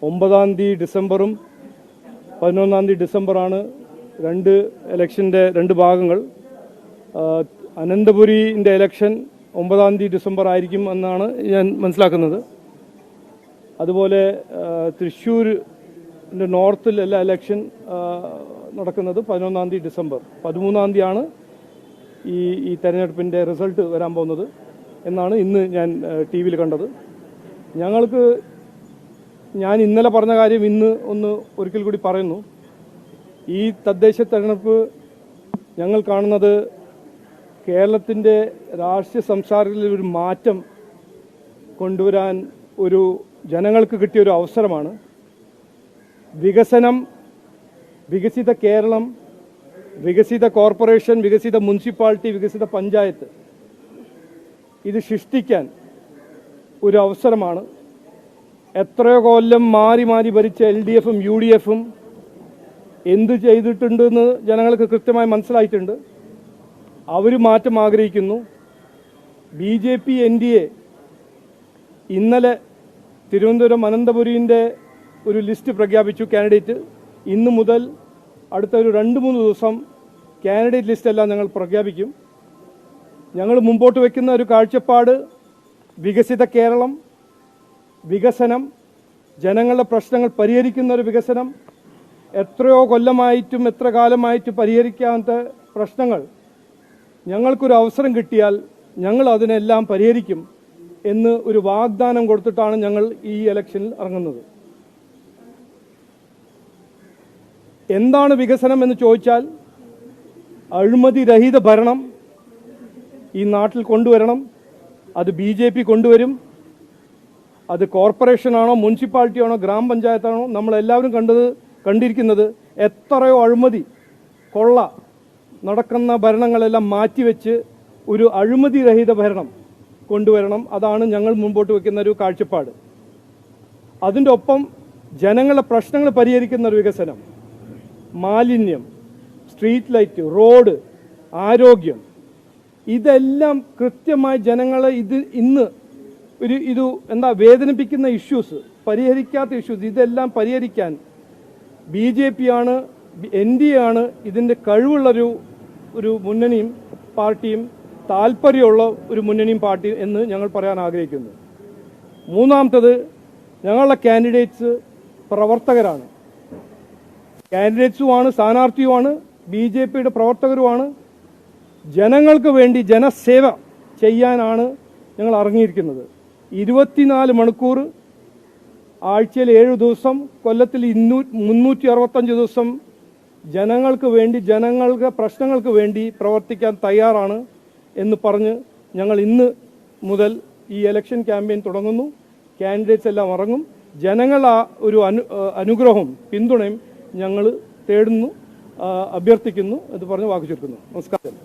9-ാം തീയതി ഡിസംബറും 11-ാം തീയതി ഡിസംബറാണ് രണ്ട് ഇലക്ഷൻ്റെ രണ്ട് ഭാഗങ്ങൾ. അനന്തപുരിൻ്റെ ഇലക്ഷൻ 9-ാം തീയതി ഡിസംബർ ആയിരിക്കും എന്നാണ് ഞാൻ മനസ്സിലാക്കുന്നത്. അതുപോലെ തൃശ്ശൂരിൻ്റെ നോർത്തിലെല്ലാം ഇലക്ഷൻ നടക്കുന്നത് 11-ാം തീയതി ഡിസംബർ. 13-ാം തീയതിയാണ് ഈ തെരഞ്ഞെടുപ്പിൻ്റെ റിസൾട്ട് വരാൻ പോകുന്നത് എന്നാണ് ഇന്ന് ഞാൻ ടി വിയിൽ കണ്ടത്. ഞാൻ ഇന്നലെ പറഞ്ഞ കാര്യം ഇന്ന് ഒരിക്കൽ കൂടി പറയുന്നു. ഈ തദ്ദേശ തെരഞ്ഞെടുപ്പ് ഞങ്ങൾ കാണുന്നത് കേരളത്തിൻ്റെ രാഷ്ട്രീയ സംസ്കാരത്തിൽ ഒരു മാറ്റം കൊണ്ടുവരാൻ ജനങ്ങൾക്ക് കിട്ടിയ ഒരു അവസരമാണ്. വികസനം, വികസിത കേരളം, വികസിത കോർപ്പറേഷൻ, വികസിത മുനിസിപ്പാലിറ്റി, വികസിത പഞ്ചായത്ത് ഇത് സൃഷ്ടിക്കാൻ ഒരു അവസരമാണ്. എത്രയോ കൊല്ലം മാറി മാറി ഭരിച്ച LDFും UDFും എന്ത് ചെയ്തിട്ടുണ്ടെന്ന് ജനങ്ങൾക്ക് കൃത്യമായി മനസ്സിലായിട്ടുണ്ട്. അവർ മാറ്റം ആഗ്രഹിക്കുന്നു. BJP NDA ഇന്നലെ തിരുവനന്തപുരം അനന്തപുരിൻ്റെ ഒരു ലിസ്റ്റ് പ്രഖ്യാപിച്ചു, കാൻഡിഡേറ്റ്. ഇന്ന് മുതൽ അടുത്ത ഒരു 2-3 ദിവസം കാൻഡിഡേറ്റ് ലിസ്റ്റെല്ലാം ഞങ്ങൾ പ്രഖ്യാപിക്കും. ഞങ്ങൾ മുമ്പോട്ട് വയ്ക്കുന്ന ഒരു കാഴ്ചപ്പാട് വികസിത കേരളം, വികസനം, ജനങ്ങളുടെ പ്രശ്നങ്ങൾ പരിഹരിക്കുന്ന ഒരു വികസനം. എത്രയോ കൊല്ലമായിട്ടും എത്ര കാലമായിട്ടും പരിഹരിക്കാത്ത പ്രശ്നങ്ങൾ ഞങ്ങൾക്കൊരു അവസരം കിട്ടിയാൽ ഞങ്ങൾ അതിനെല്ലാം പരിഹരിക്കും എന്ന് ഒരു വാഗ്ദാനം കൊടുത്തിട്ടാണ് ഞങ്ങൾ ഈ ഇലക്ഷനിൽ ഇറങ്ങുന്നത്. എന്താണ് വികസനം എന്ന് ചോദിച്ചാൽ, അഴിമതി രഹിത ഭരണം ഈ നാട്ടിൽ കൊണ്ടുവരണം. അത് BJP കൊണ്ടുവരും. അത് കോർപ്പറേഷനാണോ, മുനിസിപ്പാലിറ്റിയാണോ, ഗ്രാമപഞ്ചായത്താണോ, നമ്മളെല്ലാവരും കണ്ടിരിക്കുന്നത് എത്രയോ അഴിമതി കൊള്ള നടക്കുന്ന ഭരണങ്ങളെല്ലാം മാറ്റിവെച്ച് ഒരു അഴിമതി രഹിത ഭരണം കൊണ്ടുവരണം. അതാണ് ഞങ്ങൾ മുമ്പോട്ട് വയ്ക്കുന്ന ഒരു കാഴ്ചപ്പാട്. അതിൻ്റെ ഒപ്പം ജനങ്ങളുടെ പ്രശ്നങ്ങൾ പരിഹരിക്കുന്ന ഒരു വികസനം, മാലിന്യം, സ്ട്രീറ്റ് ലൈറ്റ്, റോഡ്, ആരോഗ്യം, ഇതെല്ലാം കൃത്യമായി ജനങ്ങളെ വേദനിപ്പിക്കുന്ന ഇഷ്യൂസ്, പരിഹരിക്കാത്ത ഇഷ്യൂസ്, ഇതെല്ലാം പരിഹരിക്കാൻ BJP ആണ്, NDA ആണ് ഇതിൻ്റെ കഴിവുള്ളൊരു മുന്നണിയും പാർട്ടിയും, താല്പര്യമുള്ള ഒരു മുന്നണിയും പാർട്ടിയും എന്ന് ഞങ്ങൾ പറയാൻ ആഗ്രഹിക്കുന്നു. മൂന്നാമത്തത്, ഞങ്ങളുടെ കാൻഡിഡേറ്റ്സ് പ്രവർത്തകരാണ്. കാൻഡിഡേറ്റ്സുമാണ്, സ്ഥാനാർത്ഥിയുമാണ്, BJPയുടെ പ്രവർത്തകരുമാണ്. ജനങ്ങൾക്ക് വേണ്ടി ജനസേവ ചെയ്യാനാണ് ഞങ്ങൾ ഇറങ്ങിയിരിക്കുന്നത്. 24 മണിക്കൂർ, ആഴ്ചയിൽ 7 ദിവസം, കൊല്ലത്തിൽ 365 ദിവസം ജനങ്ങൾക്ക് വേണ്ടി, ജനങ്ങളുടെ പ്രശ്നങ്ങൾക്ക് വേണ്ടി പ്രവർത്തിക്കാൻ തയ്യാറാണ് എന്ന് പറഞ്ഞ് ഞങ്ങൾ ഇന്ന് മുതൽ ഈ ഇലക്ഷൻ ക്യാമ്പയിൻ തുടങ്ങുന്നു. കാൻഡിഡേറ്റ്സ് എല്ലാം ഇറങ്ങും. ജനങ്ങളുടെ ഒരു അനുഗ്രഹവും പിന്തുണയും ഞങ്ങൾ തേടുന്നു, അഭ്യർത്ഥിക്കുന്നു എന്ന് പറഞ്ഞ് വാക്ക് ചുരുക്കുന്നു. നമസ്കാരം.